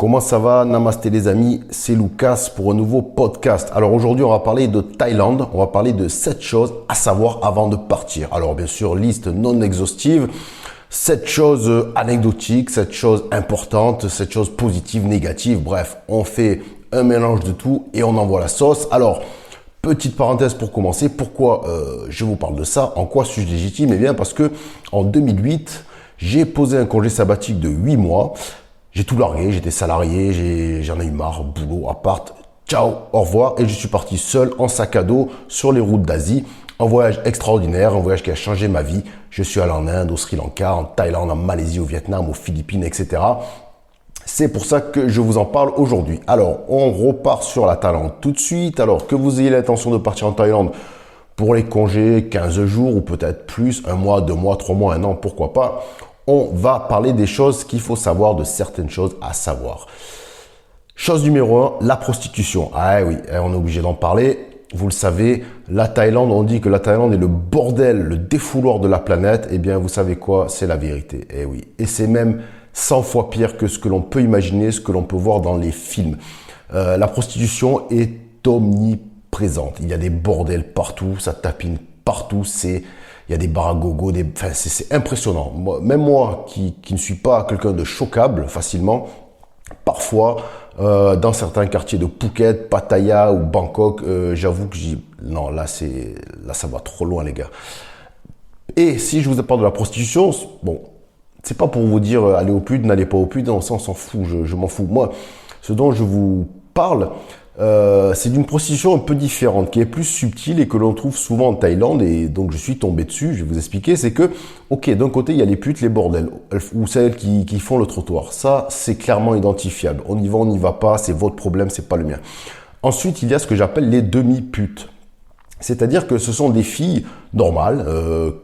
Comment ça va? Namasté les amis, c'est Lucas pour un nouveau podcast. Alors aujourd'hui, on va parler de Thaïlande, on va parler de 7 choses à savoir avant de partir. Alors bien sûr, liste non exhaustive, 7 choses anecdotiques, 7 choses importantes, 7 choses positives, négatives. Bref, on fait un mélange de tout et on envoie la sauce. Alors, petite parenthèse pour commencer, pourquoi je vous parle de ça? En quoi suis-je légitime? Eh bien parce que en 2008, j'ai posé un congé sabbatique de 8 mois. J'ai tout largué, j'étais salarié, j'en ai eu marre, boulot, appart, ciao, au revoir. Et je suis parti seul, en sac à dos, sur les routes d'Asie. Un voyage extraordinaire, un voyage qui a changé ma vie. Je suis allé en Inde, au Sri Lanka, en Thaïlande, en Malaisie, au Vietnam, aux Philippines, etc. C'est pour ça que je vous en parle aujourd'hui. Alors, on repart sur la Thaïlande tout de suite. Alors, que vous ayez l'intention de partir en Thaïlande pour les congés, 15 jours ou peut-être plus, 1 mois, 2 mois, 3 mois, 1 an, pourquoi pas. On va parler des choses qu'il faut savoir, de certaines choses à savoir. Chose numéro 1, la prostitution. Ah oui, on est obligé d'en parler. Vous le savez, la Thaïlande, on dit que la Thaïlande est le bordel, le défouloir de la planète. Eh bien, vous savez quoi? C'est la vérité. Eh oui. Et c'est même 100 fois pire que ce que l'on peut imaginer, ce que l'on peut voir dans les films. La prostitution est omniprésente. Il y a des bordels partout, ça tapine partout, il y a des bars à gogo, c'est impressionnant. Même moi, qui ne suis pas quelqu'un de choquable facilement, parfois, dans certains quartiers de Phuket, Pattaya ou Bangkok, j'avoue que non, là, ça va trop loin, les gars. Et si je vous parle de la prostitution, bon, c'est pas pour vous dire allez au pute, n'allez pas au pute, non, ça on s'en fout, je m'en fous. Moi, ce dont je vous parle, c'est d'une prostitution un peu différente, qui est plus subtile et que l'on trouve souvent en Thaïlande, et donc je suis tombé dessus, je vais vous expliquer, c'est que, ok, d'un côté il y a les putes, les bordels, ou celles qui font le trottoir, ça c'est clairement identifiable, on y va, on n'y va pas, c'est votre problème, c'est pas le mien. Ensuite il y a ce que j'appelle les demi-putes. C'est-à-dire que ce sont des filles normales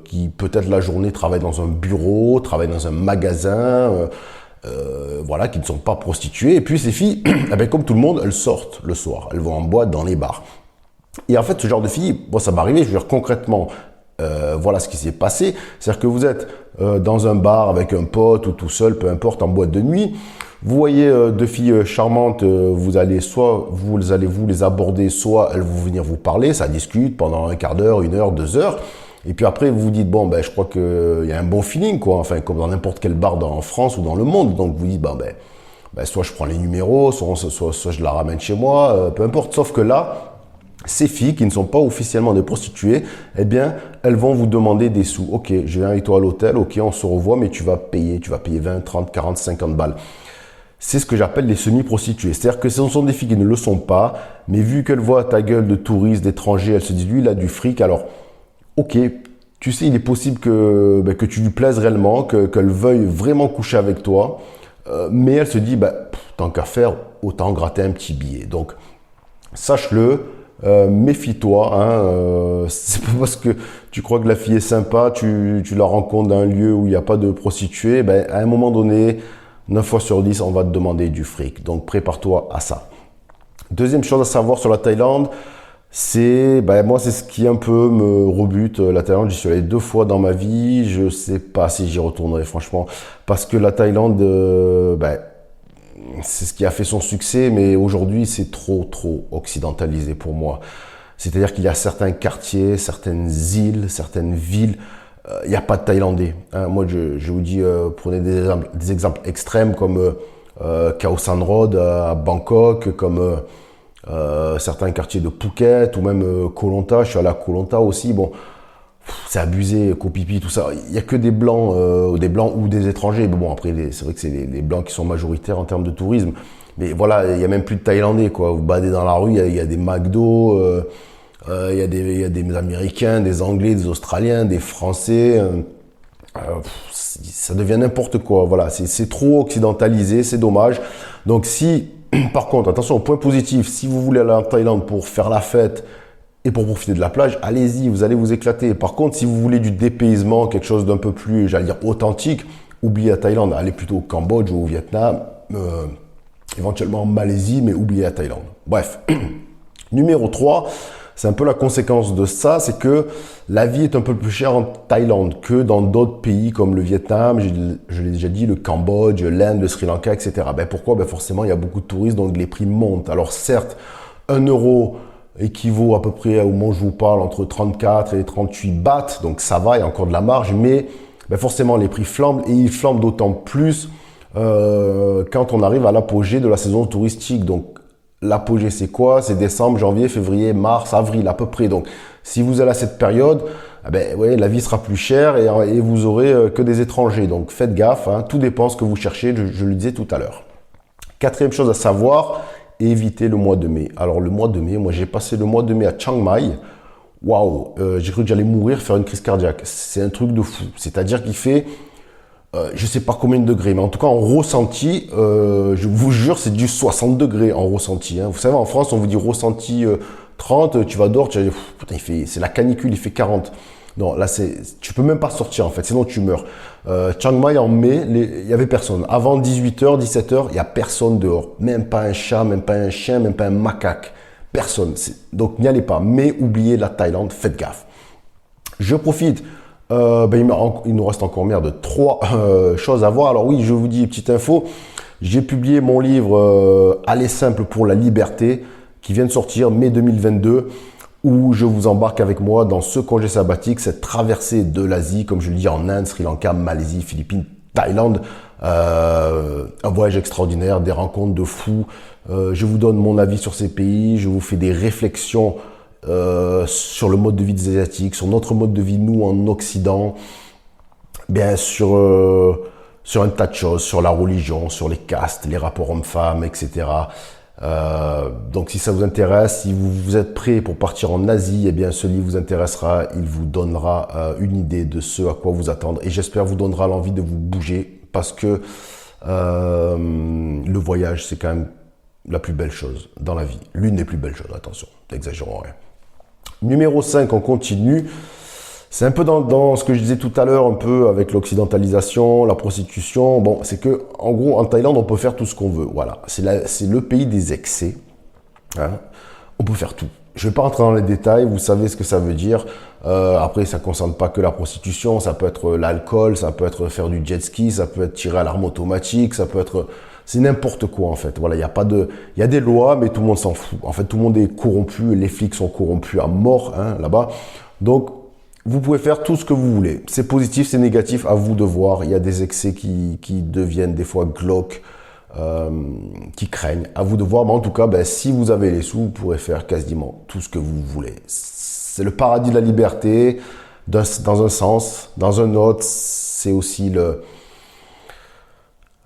qui peut-être la journée travaillent dans un bureau, travaillent dans un magasin, voilà, qui ne sont pas prostituées. Et puis ces filles, eh bien, comme tout le monde, elles sortent le soir, elles vont en boîte, dans les bars. Et en fait, ce genre de filles, bon, ça m'est arrivé, je veux dire concrètement, voilà ce qui s'est passé. C'est-à-dire que vous êtes dans un bar avec un pote ou tout seul, peu importe, en boîte de nuit. Vous voyez deux filles charmantes, vous allez vous les aborder, soit elles vont venir vous parler, ça discute pendant un quart d'heure, 1 heure, 2 heures. Et puis après, vous vous dites, bon, ben, je crois qu'il y a un bon feeling, quoi. Enfin, comme dans n'importe quel bar en France ou dans le monde. Donc, vous dites, ben, soit je prends les numéros, soit je la ramène chez moi, peu importe. Sauf que là, ces filles qui ne sont pas officiellement des prostituées, eh bien, elles vont vous demander des sous. Ok, je viens avec toi à l'hôtel, ok, on se revoit, mais tu vas payer 20, 30, 40, 50 balles. C'est ce que j'appelle les semi-prostituées. C'est-à-dire que ce sont des filles qui ne le sont pas, mais vu qu'elles voient ta gueule de touriste, d'étranger, elles se disent, lui, il a du fric, alors, ok, tu sais, il est possible que tu lui plaises réellement, qu'elle veuille vraiment coucher avec toi, mais elle se dit, tant qu'à faire, autant gratter un petit billet. Donc, sache-le, méfie-toi, hein, c'est pas parce que tu crois que la fille est sympa, tu la rencontres dans un lieu où il n'y a pas de prostituées, à un moment donné, 9 fois sur 10, on va te demander du fric. Donc, prépare-toi à ça. Deuxième chose à savoir sur la Thaïlande, c'est ce qui un peu me rebute. La Thaïlande, j'y suis allé 2 fois dans ma vie. Je sais pas si j'y retournerai, franchement. Parce que la Thaïlande, c'est ce qui a fait son succès, mais aujourd'hui, c'est trop occidentalisé pour moi. C'est-à-dire qu'il y a certains quartiers, certaines îles, certaines villes, il n'y a pas de Thaïlandais. Hein. Moi, je vous dis, prenez des exemples extrêmes comme Khao San Road à Bangkok, comme certains quartiers de Phuket ou même Koh Lanta. Je suis allé à Koh Lanta aussi. Bon, c'est abusé, Koh Phi Phi, tout ça. Il n'y a que des blancs ou des étrangers. Mais bon, après, c'est vrai que c'est les blancs qui sont majoritaires en termes de tourisme. Mais voilà, il n'y a même plus de Thaïlandais, quoi. Vous badez dans la rue, il y a des McDo. Il y a des Américains, des Anglais, des Australiens, des Français. Ça devient n'importe quoi. Voilà, c'est trop occidentalisé, c'est dommage. Donc par contre, attention au point positif, si vous voulez aller en Thaïlande pour faire la fête et pour profiter de la plage, allez-y, vous allez vous éclater. Par contre, si vous voulez du dépaysement, quelque chose d'un peu plus, j'allais dire, authentique, oubliez la Thaïlande, allez plutôt au Cambodge ou au Vietnam, éventuellement en Malaisie, mais oubliez la Thaïlande. Bref, numéro 3. c'est un peu la conséquence de ça, c'est que la vie est un peu plus chère en Thaïlande que dans d'autres pays comme le Vietnam, je l'ai déjà dit, le Cambodge, l'Inde, le Sri Lanka, etc. Ben pourquoi? Ben forcément, il y a beaucoup de touristes, donc les prix montent. Alors certes, 1 € équivaut à peu près au moment où je vous parle entre 34 et 38 bahts, donc ça va, il y a encore de la marge, mais ben forcément les prix flambent et ils flambent d'autant plus quand on arrive à l'apogée de la saison touristique. Donc l'apogée, c'est quoi? C'est décembre, janvier, février, mars, avril à peu près. Donc, si vous allez à cette période, la vie sera plus chère et vous aurez que des étrangers. Donc, faites gaffe. Tout dépend ce que vous cherchez. Je le disais tout à l'heure. Quatrième chose à savoir, évitez le mois de mai. Alors, le mois de mai, moi, j'ai passé le mois de mai à Chiang Mai. Waouh, j'ai cru que j'allais mourir, faire une crise cardiaque. C'est un truc de fou. C'est-à-dire qu'il fait je sais pas combien de degrés, mais en tout cas en ressenti, je vous jure, c'est du 60 degrés en ressenti. Vous savez, en France, on vous dit ressenti 30, tu vas dehors, tu vas dire, putain, c'est la canicule, il fait 40. Non, là, tu peux même pas sortir en fait, sinon tu meurs. Chiang Mai en mai, il y avait personne. Avant 18h, 17h, il y a personne dehors. Même pas un chat, même pas un chien, même pas un macaque. Personne. Donc n'y allez pas. Mais oubliez la Thaïlande, faites gaffe. Je profite. Il nous reste encore de 3 choses à voir. Alors oui, je vous dis, petite info, j'ai publié mon livre Aller simple pour la liberté qui vient de sortir mai 2022 où je vous embarque avec moi dans ce congé sabbatique, cette traversée de l'Asie, comme je le dis, en Inde, Sri Lanka, Malaisie, Philippines, Thaïlande. Un voyage extraordinaire, des rencontres de fous. Je vous donne mon avis sur ces pays, je vous fais des réflexions sur le mode de vie des Asiatiques, sur notre mode de vie, nous, en Occident, bien sur un tas de choses, sur la religion, sur les castes, les rapports hommes-femmes, etc. Donc, si ça vous intéresse, si vous êtes prêt pour partir en Asie, eh bien, ce livre vous intéressera, il vous donnera une idée de ce à quoi vous attendre et j'espère vous donnera l'envie de vous bouger parce que le voyage, c'est quand même la plus belle chose dans la vie. L'une des plus belles choses, attention, n'exagérons rien. Numéro 5, on continue. C'est un peu dans ce que je disais tout à l'heure, un peu avec l'occidentalisation, la prostitution. Bon, c'est que, en gros, en Thaïlande, on peut faire tout ce qu'on veut. Voilà. C'est le pays des excès. On peut faire tout. Je ne vais pas rentrer dans les détails, vous savez ce que ça veut dire. Après, ça ne concerne pas que la prostitution, ça peut être l'alcool, ça peut être faire du jet ski, ça peut être tirer à l'arme automatique, ça peut être... C'est n'importe quoi en fait. Voilà, il y a des lois, mais tout le monde s'en fout. En fait, tout le monde est corrompu, les flics sont corrompus à mort là-bas. Donc, vous pouvez faire tout ce que vous voulez. C'est positif, c'est négatif, à vous de voir. Il y a des excès qui deviennent des fois glauques, qui craignent. À vous de voir. Mais en tout cas, si vous avez les sous, vous pourrez faire quasiment tout ce que vous voulez. C'est le paradis de la liberté, dans un sens. Dans un autre, c'est aussi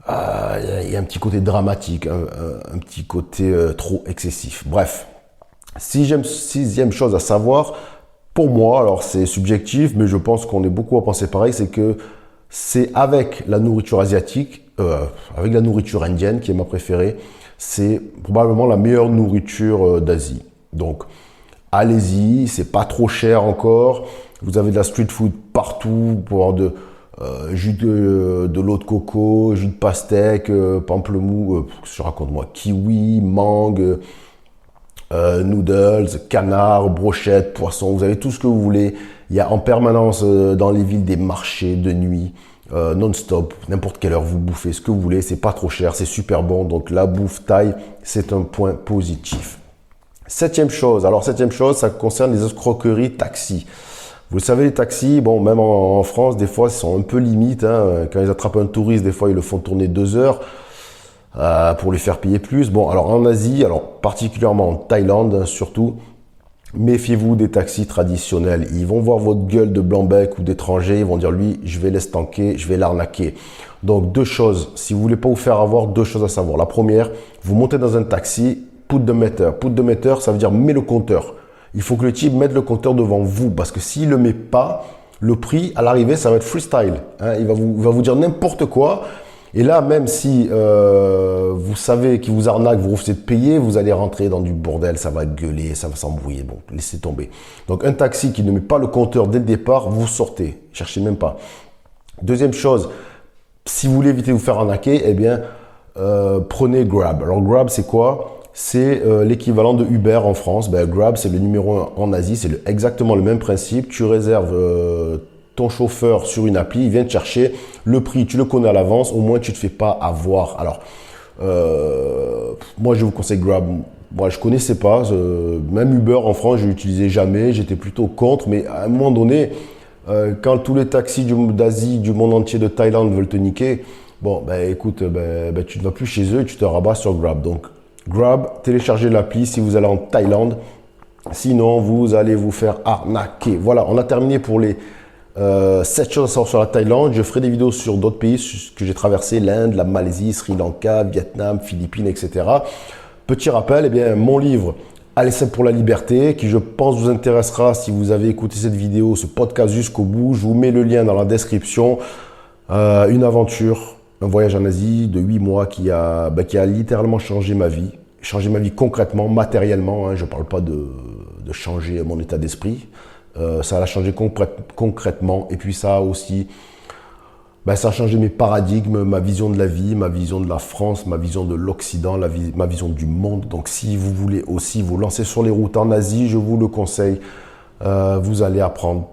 il y a un petit côté dramatique, un petit côté trop excessif. Bref, sixième chose à savoir, pour moi, alors c'est subjectif, mais je pense qu'on est beaucoup à penser pareil, c'est que c'est avec la nourriture asiatique, avec la nourriture indienne qui est ma préférée, c'est probablement la meilleure nourriture d'Asie. Donc, allez-y, c'est pas trop cher encore, vous avez de la street food partout, pour avoir jus de l'eau de coco, jus de pastèque, pamplemousse, je raconte moi, kiwi, mangue, noodles, canard, brochettes, poissons, vous avez tout ce que vous voulez. Il y a en permanence dans les villes des marchés de nuit, non-stop, n'importe quelle heure vous bouffez ce que vous voulez, c'est pas trop cher, c'est super bon, donc la bouffe thaï, c'est un point positif. Septième chose, ça concerne les escroqueries taxis. Vous le savez, les taxis, bon, même en France, des fois, ils sont un peu limites. Quand ils attrapent un touriste, des fois, ils le font tourner 2 heures pour lui faire payer plus. Bon, alors en Asie, particulièrement en Thaïlande, surtout, méfiez-vous des taxis traditionnels. Ils vont voir votre gueule de blanc-bec ou d'étranger, ils vont dire, lui, je vais l'estanquer, je vais l'arnaquer. Donc, 2 choses. Si vous voulez pas vous faire avoir, 2 choses à savoir. La première, vous montez dans un taxi, put the meter. Put the meter, ça veut dire mets le compteur. Il faut que le type mette le compteur devant vous parce que s'il le met pas, le prix à l'arrivée, ça va être freestyle. Il va vous dire n'importe quoi. Et là, même si vous savez qu'il vous arnaque, vous refusez de payer, vous allez rentrer dans du bordel, ça va gueuler, ça va s'embrouiller. Bon, laissez tomber. Donc, un taxi qui ne met pas le compteur dès le départ, vous sortez. Cherchez même pas. Deuxième chose, si vous voulez éviter de vous faire arnaquer, eh bien, prenez Grab. Alors, Grab, c'est quoi ? c'est l'équivalent de Uber en France. Ben, Grab, c'est le numéro 1 en Asie. C'est exactement le même principe. Tu réserves ton chauffeur sur une appli, il vient te chercher. Le prix, tu le connais à l'avance. Au moins, tu ne te fais pas avoir. Alors, moi, je vous conseille Grab. Moi, je connaissais pas. Même Uber en France, je l'utilisais jamais. J'étais plutôt contre. Mais à un moment donné, quand tous les taxis d'Asie, du monde entier, de Thaïlande veulent te niquer, bon, ben écoute, tu ne vas plus chez eux et tu te rabats sur Grab. Donc, Grab, téléchargez l'appli si vous allez en Thaïlande. Sinon, vous allez vous faire arnaquer. Voilà, on a terminé pour les 7 choses à savoir sur la Thaïlande. Je ferai des vidéos sur d'autres pays que j'ai traversés, l'Inde, la Malaisie, Sri Lanka, Vietnam, Philippines, etc. Petit rappel, eh bien, mon livre Allez simple pour la liberté, qui je pense vous intéressera si vous avez écouté cette vidéo, ce podcast jusqu'au bout. Je vous mets le lien dans la description. Une aventure, un voyage en Asie de 8 mois qui a littéralement changé ma vie. Changé ma vie concrètement, matériellement. Hein, je ne parle pas de changer mon état d'esprit. Ça l'a changé concrètement. Et puis ça a aussi... ça a changé mes paradigmes, ma vision de la vie, ma vision de la France, ma vision de l'Occident, ma vision du monde. Donc si vous voulez aussi vous lancer sur les routes en Asie, je vous le conseille. Vous allez apprendre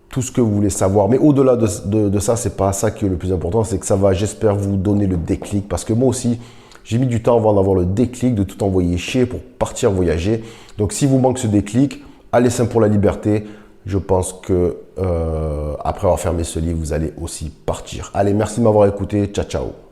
tout ce que vous voulez savoir. Mais au-delà de ça, c'est pas ça qui est le plus important. C'est que ça va, j'espère, vous donner le déclic. Parce que moi aussi, j'ai mis du temps avant d'avoir le déclic, de tout envoyer chier pour partir voyager. Donc si vous manque ce déclic, allez simple pour la liberté. Je pense que après avoir fermé ce livre, vous allez aussi partir. Allez, merci de m'avoir écouté. Ciao, ciao.